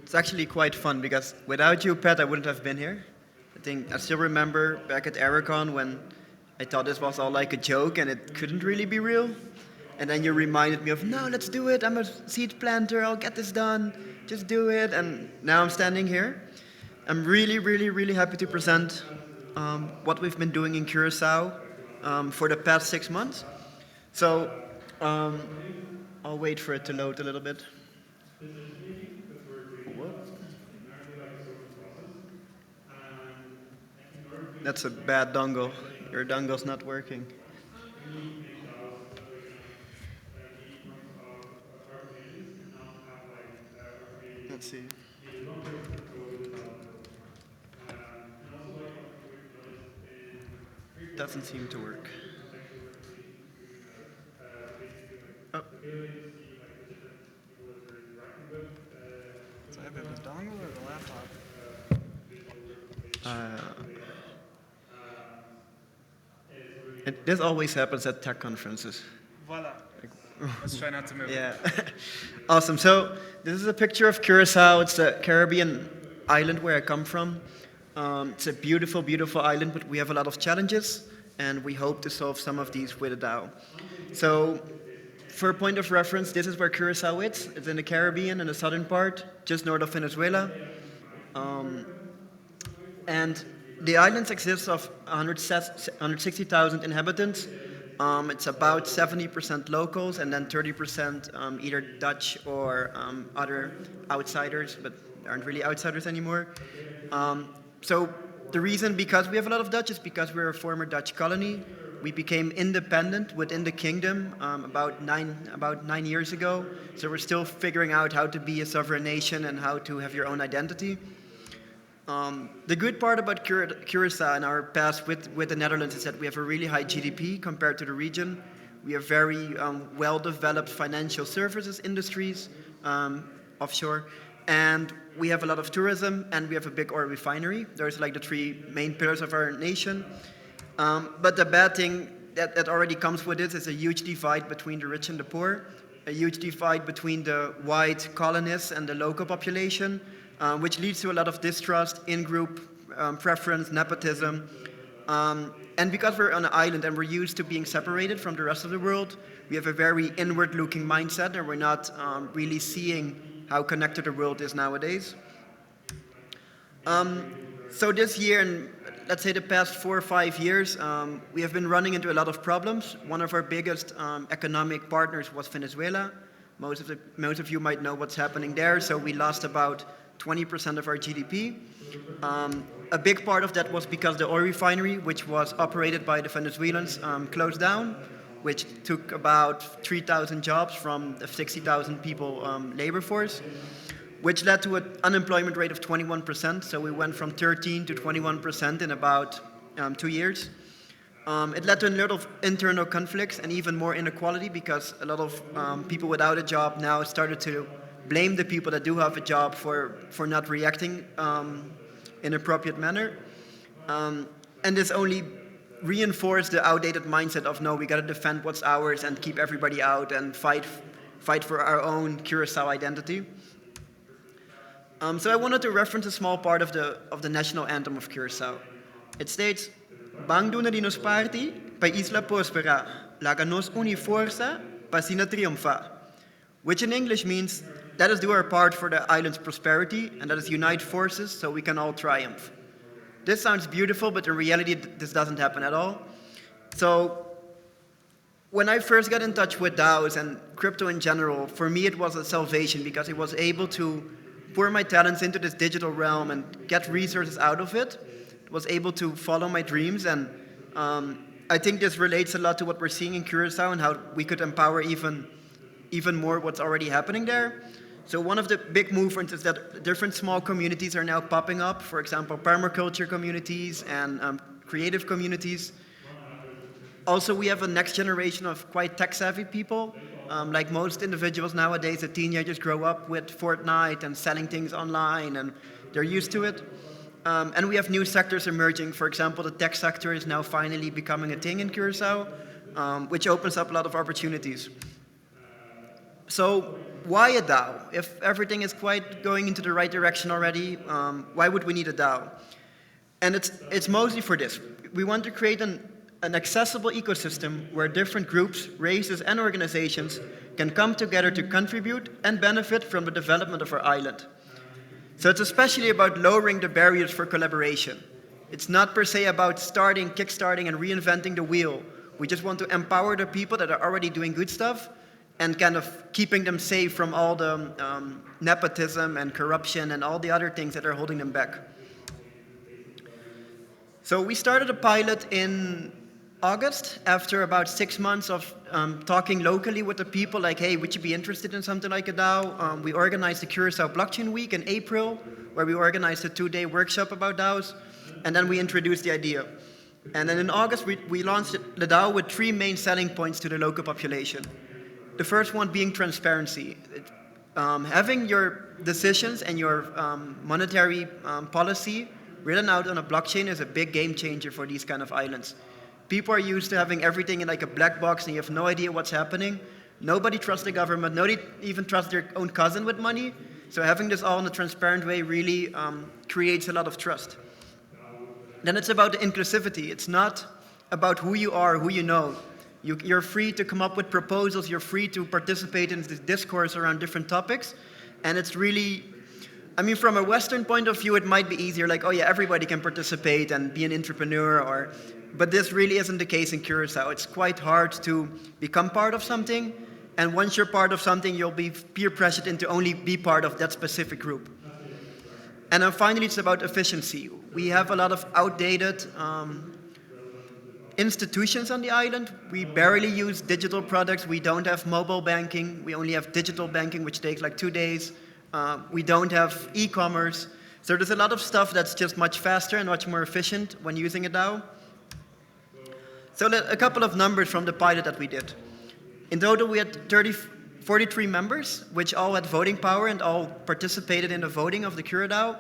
It's actually quite fun because without you, Pat, I wouldn't have been here. I think I still remember back at Ericon when I thought this was all like a joke and it couldn't really be real. And then you reminded me of, no, let's do it. I'm a seed planter. I'll get this done. Just do it. And now I'm standing here. I'm really, really, really happy to present what we've been doing in Curaçao for the past 6 months. So I'll wait for it to load a little bit. That's a bad dongle. Your dongle's not working. Let's see. Doesn't seem to work. Oh. So I have the dongle or the laptop? This always happens at tech conferences. Voila. Let's try not to move. Yeah. Awesome. So this is a picture of Curaçao. It's a Caribbean island where I come from. It's a beautiful, beautiful island, but we have a lot of challenges, and we hope to solve some of these with a DAO. So for a point of reference, this is where Curaçao is. It's in the Caribbean, in the southern part, just north of Venezuela. And the island consists of 160,000 inhabitants. It's about 70% locals and then 30% either Dutch or other outsiders, but they aren't really outsiders anymore. So the reason, because we have a lot of Dutch, is because we're a former Dutch colony. We became independent within the kingdom about nine years ago. So we're still figuring out how to be a sovereign nation and how to have your own identity. The good part about Curaçao and our past with the Netherlands is that we have a really high GDP compared to the region. We have very well-developed financial services industries offshore, and we have a lot of tourism, and we have a big oil refinery. Those are like the three main pillars of our nation. But the bad thing that already comes with it is a huge divide between the rich and the poor, a huge divide between the white colonists and the local population, which leads to a lot of distrust, in-group preference, nepotism. And because we're on an island and we're used to being separated from the rest of the world, we have a very inward-looking mindset, and we're not really seeing how connected the world is nowadays. So this year, and let's say the past 4 or 5 years, we have been running into a lot of problems. One of our biggest economic partners was Venezuela. Most of you might know what's happening there. So we lost about 20% of our GDP. A big part of that was because the oil refinery, which was operated by the Venezuelans, closed down, which took about 3,000 jobs from the 60,000 people labor force, which led to an unemployment rate of 21%. So we went from 13 to 21% in about 2 years. It led to a lot of internal conflicts and even more inequality, because a lot of people without a job now started to blame the people that do have a job for not reacting in an appropriate manner. And this only reinforced the outdated mindset of, no, we got to defend what's ours and keep everybody out and fight for our own Curaçao identity. So I wanted to reference a small part of the national anthem of Curaçao. It states, "Bang duna di nos parti, pa isla prospera, laga nos uni forza, pa sina triomfa," which in English means, let us do our part for the island's prosperity, and let us unite forces so we can all triumph. This sounds beautiful, but in reality, this doesn't happen at all. So when I first got in touch with DAOs and crypto in general, for me it was a salvation, because I was able to pour my talents into this digital realm and get resources out of it. I was able to follow my dreams, and I think this relates a lot to what we're seeing in Curaçao and how we could empower even more what's already happening there. So one of the big movements is that different small communities are now popping up. For example, permaculture communities and creative communities. Also, we have a next generation of quite tech-savvy people. Like most individuals nowadays, the teenagers grow up with Fortnite and selling things online, and they're used to it. And we have new sectors emerging. For example, the tech sector is now finally becoming a thing in Curaçao, which opens up a lot of opportunities. So why a DAO? If everything is quite going into the right direction already, why would we need a DAO? And it's mostly for this. We want to create an accessible ecosystem where different groups, races, and organizations can come together to contribute and benefit from the development of our island. So it's especially about lowering the barriers for collaboration. It's not per se about kickstarting, and reinventing the wheel. We just want to empower the people that are already doing good stuff and kind of keeping them safe from all the nepotism and corruption and all the other things that are holding them back. So we started a pilot in August after about 6 months of talking locally with the people, like, hey, would you be interested in something like a DAO? We organized the Curaçao Blockchain Week in April, where we organized a 2-day workshop about DAOs, and then we introduced the idea. And then in August, we launched the DAO with 3 main selling points to the local population. The first one being transparency. Having your decisions and your monetary policy written out on a blockchain is a big game changer for these kind of islands. People are used to having everything in like a black box and you have no idea what's happening. Nobody trusts the government. Nobody even trusts their own cousin with money. So having this all in a transparent way really creates a lot of trust. Then it's about the inclusivity. It's not about who you are, who you know. You're free to come up with proposals. You're free to participate in this discourse around different topics. And it's really, I mean, from a Western point of view, it might be easier, like, oh yeah, everybody can participate and be an entrepreneur, but this really isn't the case in Curaçao. It's quite hard to become part of something, and once you're part of something, you'll be peer pressured into only be part of that specific group. And then finally, it's about efficiency. We have a lot of outdated institutions on the island. We barely use digital products. We don't have mobile banking. We only have digital banking, which takes like 2 days. We don't have e-commerce. So there's a lot of stuff that's just much faster and much more efficient when using a DAO. So a couple of numbers from the pilot that we did. In total, we had 43 members, which all had voting power and all participated in the voting of the CuraDAO.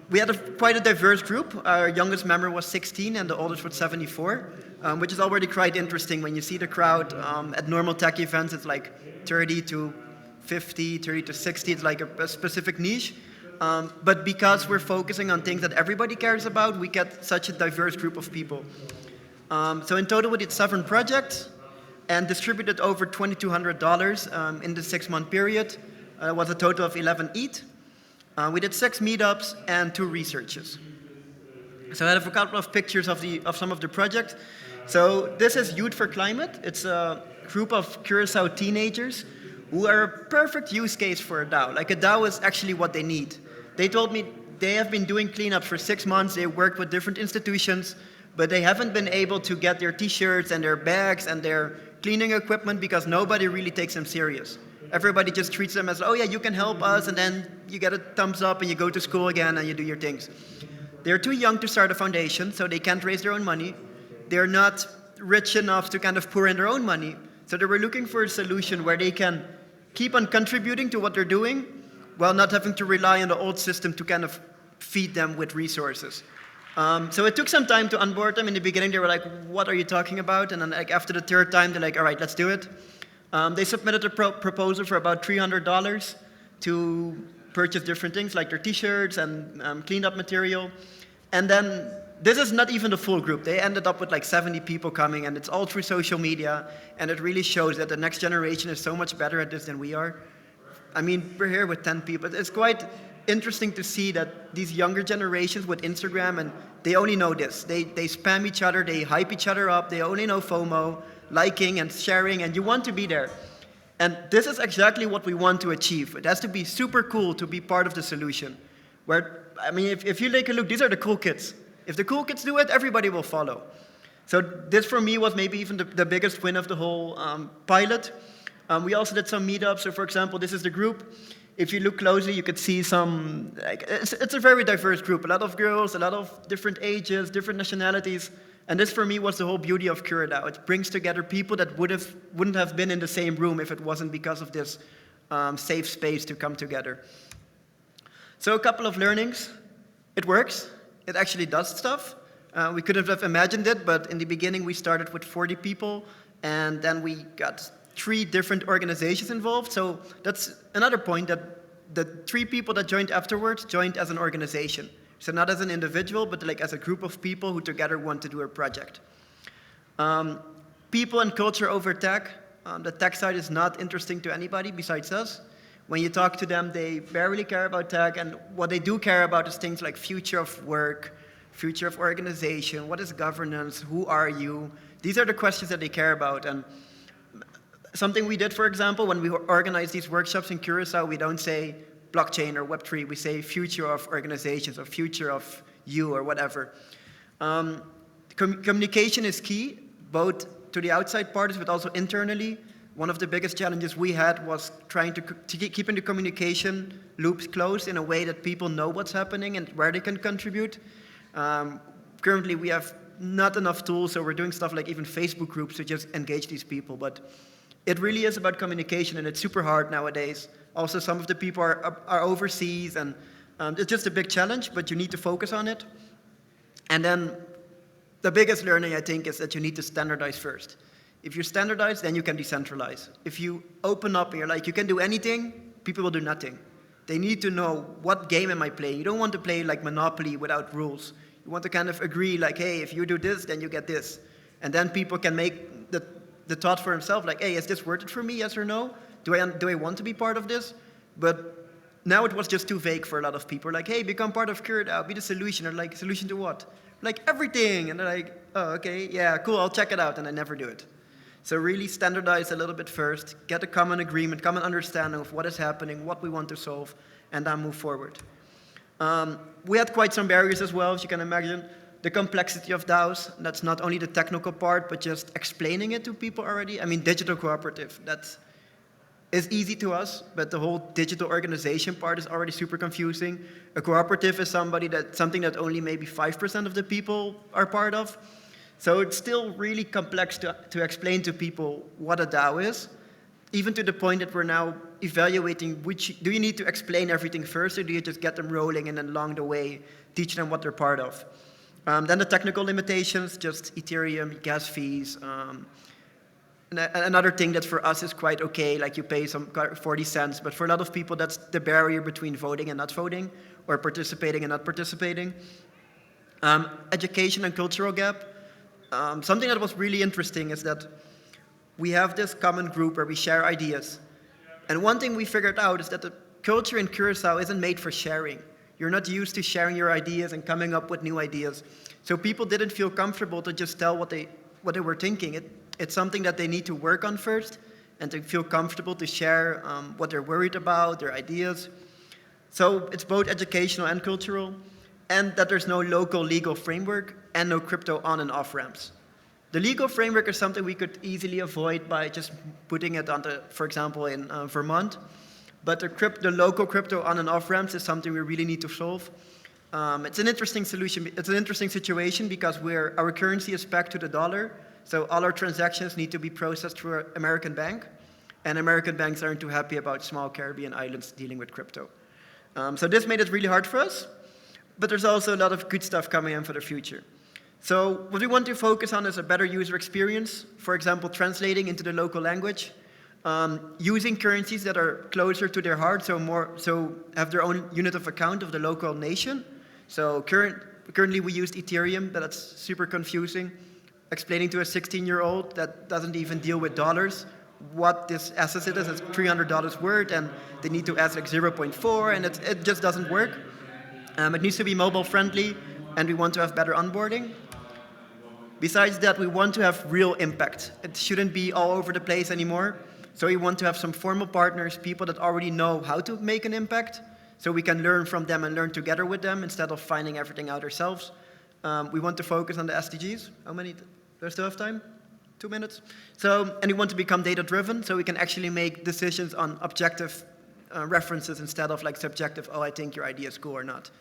We had quite a diverse group. Our youngest member was 16 and the oldest was 74, which is already quite interesting. When you see the crowd at normal tech events, it's like 30 to 50, 30 to 60, it's like a specific niche. But because we're focusing on things that everybody cares about, we get such a diverse group of people. So in total, we did 7 projects and distributed over $2,200 in the 6-month period. It was a total of 11 ETH. We did 6 meetups and 2 researches. So I have a couple of pictures of some of the projects. So this is Youth for Climate. It's a group of Curaçao teenagers who are a perfect use case for a DAO. Like a DAO is actually what they need. They told me they have been doing cleanups for 6 months. They worked with different institutions, but they haven't been able to get their t-shirts and their bags and their cleaning equipment because nobody really takes them serious. Everybody just treats them as, oh yeah, you can help us, and then you get a thumbs up and you go to school again and you do your things. They're too young to start a foundation, so they can't raise their own money. They're not rich enough to kind of pour in their own money. So they were looking for a solution where they can keep on contributing to what they're doing while not having to rely on the old system to kind of feed them with resources. So it took some time to onboard them. In the beginning, they were like, what are you talking about? And then like after the 3rd time, they're like, all right, let's do it. They submitted a proposal for about $300 to purchase different things like their t-shirts and cleaned up material. And then this is not even the full group. They ended up with like 70 people coming, and it's all through social media. And it really shows that the next generation is so much better at this than we are. I mean, we're here with 10 people. It's quite interesting to see that these younger generations with Instagram, and they only know this. They spam each other, they hype each other up, they only know FOMO, liking and sharing, and you want to be there. And this is exactly what we want to achieve. It has to be super cool to be part of the solution. Where, I mean, if you take a look, these are the cool kids. If the cool kids do it, everybody will follow. So this for me was maybe even the biggest win of the whole pilot. We also did some meetups. So for example, this is the group. If you look closely, you could see some, like, it's a very diverse group. A lot of girls, a lot of different ages, different nationalities. And this for me was the whole beauty of CuraDAO. It brings together people that wouldn't have been in the same room if it wasn't because of this safe space to come together. So a couple of learnings. It works. It actually does stuff. We couldn't have imagined it, but in the beginning we started with 40 people, and then we got 3 different organizations involved. So that's another point, that the 3 people that joined afterwards joined as an organization. So not as an individual, but like as a group of people who together want to do a project. People and culture over tech. The tech side is not interesting to anybody besides us. When you talk to them, they barely care about tech, and what they do care about is things like future of work, future of organization, what is governance, who are you? These are the questions that they care about. And something we did, for example, when we organize these workshops in Curaçao, we don't say blockchain or Web3, we say future of organizations or future of you or whatever. Communication is key, both to the outside parties, but also internally. One of the biggest challenges we had was trying to keeping the communication loops closed in a way that people know what's happening and where they can contribute. Currently, we have not enough tools, so we're doing stuff like even Facebook groups to just engage these people. But it really is about communication, and it's super hard nowadays. Also, some of the people are overseas, and it's just a big challenge, but you need to focus on it. And then the biggest learning, I think, is that you need to standardize first. If you standardize, then you can decentralize. If you open up and you're like, you can do anything, people will do nothing. They need to know, what game am I playing? You don't want to play like Monopoly without rules. You want to kind of agree, like, hey, if you do this, then you get this. And then people can make the thought for himself, like, hey, is this worth it for me, yes or no? Do I want to be part of this? But now it was just too vague for a lot of people. Like, hey, become part of CuraDAO, be the solution. Or like, solution to what? Like, everything. And they're like, oh, okay, yeah, cool, I'll check it out. And I never do it. So really standardize a little bit first, get a common agreement, common understanding of what is happening, what we want to solve, and then move forward. We had quite some barriers as well, as you can imagine. The complexity of DAOs, that's not only the technical part, but just explaining it to people already. I mean, digital cooperative, that is easy to us, but the whole digital organization part is already super confusing. A cooperative is something that only maybe 5% of the people are part of. So it's still really complex to explain to people what a DAO is, even to the point that we're now evaluating do you need to explain everything first, or do you just get them rolling and then along the way teach them what they're part of? Then the technical limitations, just Ethereum, gas fees. Another thing that for us is quite okay, like you pay some 40 cents, but for a lot of people that's the barrier between voting and not voting, or participating and not participating. Education and cultural gap. Something that was really interesting is that we have this common group where we share ideas. And one thing we figured out is that the culture in Curaçao isn't made for sharing. You're not used to sharing your ideas and coming up with new ideas. So people didn't feel comfortable to just tell what they were thinking. It's something that they need to work on first and to feel comfortable to share what they're worried about, their ideas. So it's both educational and cultural. And that there's no local legal framework and no crypto on and off ramps. The legal framework is something we could easily avoid by just putting it onto, for example, in Vermont. But the local crypto on and off ramps is something we really need to solve. It's an interesting solution. It's an interesting situation because our currency is pegged to the dollar. So all our transactions need to be processed through an American bank. And American banks aren't too happy about small Caribbean islands dealing with crypto. So this made it really hard for us. But there's also a lot of good stuff coming in for the future. So what we want to focus on is a better user experience. For example, translating into the local language, using currencies that are closer to their heart, so have their own unit of account of the local nation. So currently we used Ethereum, but that's super confusing. Explaining to a 16-year-old that doesn't even deal with dollars what this asset is, it's $300 worth, and they need to add like 0.4, and it just doesn't work. It needs to be mobile friendly, and we want to have better onboarding. Besides that, we want to have real impact. It shouldn't be all over the place anymore. So we want to have some formal partners, people that already know how to make an impact, so we can learn from them and learn together with them instead of finding everything out ourselves. We want to focus on the SDGs. How many? Do I still have time? 2 minutes? And we want to become data-driven, so we can actually make decisions on objective references instead of like subjective, oh, I think your idea is cool or not.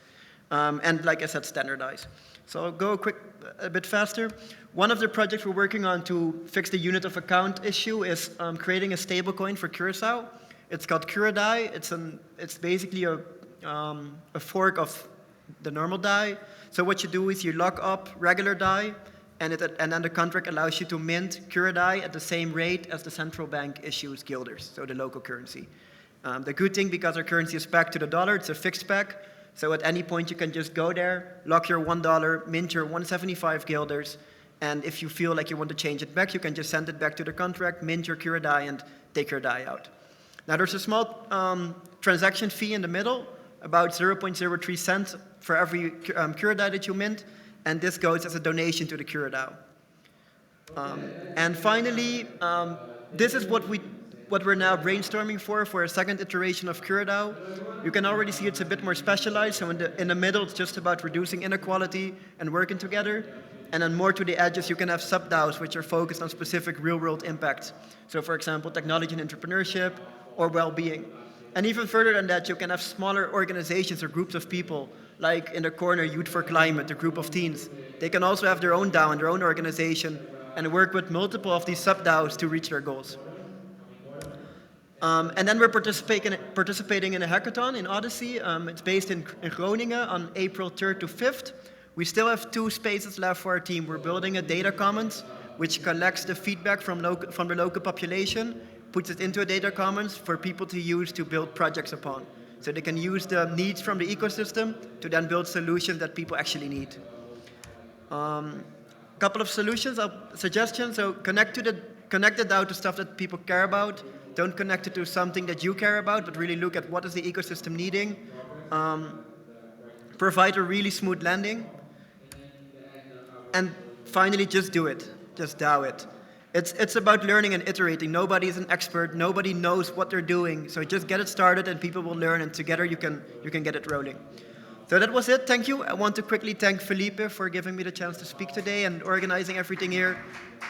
And like I said, standardize. So I'll go a bit faster. One of the projects we're working on to fix the unit of account issue is creating a stablecoin for Curaçao. It's called CuraDAO. It's basically a fork of the normal DAI. So what you do is you lock up regular DAI, and then the contract allows you to mint CuraDAO at the same rate as the central bank issues guilders, so the local currency. The good thing, because our currency is pegged to the dollar, it's a fixed peg, so at any point you can just go there, lock your $1, mint your 175 guilders, and if you feel like you want to change it back, you can just send it back to the contract, mint your CuraDAO, and take your DAO out. Now there's a small transaction fee in the middle, about 0.03 cents for every CuraDAO that you mint, and this goes as a donation to the CuraDAO. And finally, this is what we're now brainstorming for a second iteration of CuraDAO. You can already see it's a bit more specialized, so in the middle it's just about reducing inequality and working together. And then more to the edges, you can have sub-DAOs, which are focused on specific real-world impacts. So for example, technology and entrepreneurship, or well-being. And even further than that, you can have smaller organizations or groups of people, like in the corner, Youth for Climate, a group of teens. They can also have their own DAO and their own organization, and work with multiple of these sub-DAOs to reach their goals. And then we're participating in a hackathon in Odyssey. It's based in Groningen on April 3rd to 5th. We still have 2 spaces left for our team. We're building a data commons, which collects the feedback from the local population, puts it into a data commons for people to use to build projects upon. So they can use the needs from the ecosystem to then build solutions that people actually need. Couple of suggestions. So connect the DAO to stuff that people care about. Don't connect it to something that you care about, but really look at what is the ecosystem needing. Provide a really smooth landing. And finally, just do it. Just DAO it. It's about learning and iterating. Nobody is an expert. Nobody knows what they're doing. So just get it started, and people will learn, and together you can get it rolling. So that was it. Thank you. I want to quickly thank Felipe for giving me the chance to speak today and organizing everything here.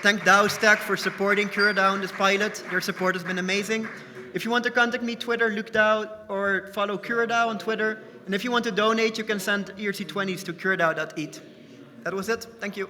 Thank DAOstack for supporting CuraDAO in this pilot. Their support has been amazing. If you want to contact me, Twitter, LuukDAO, or follow CuraDAO on Twitter. And if you want to donate, you can send ERC20s to curadao.eth. That was it. Thank you.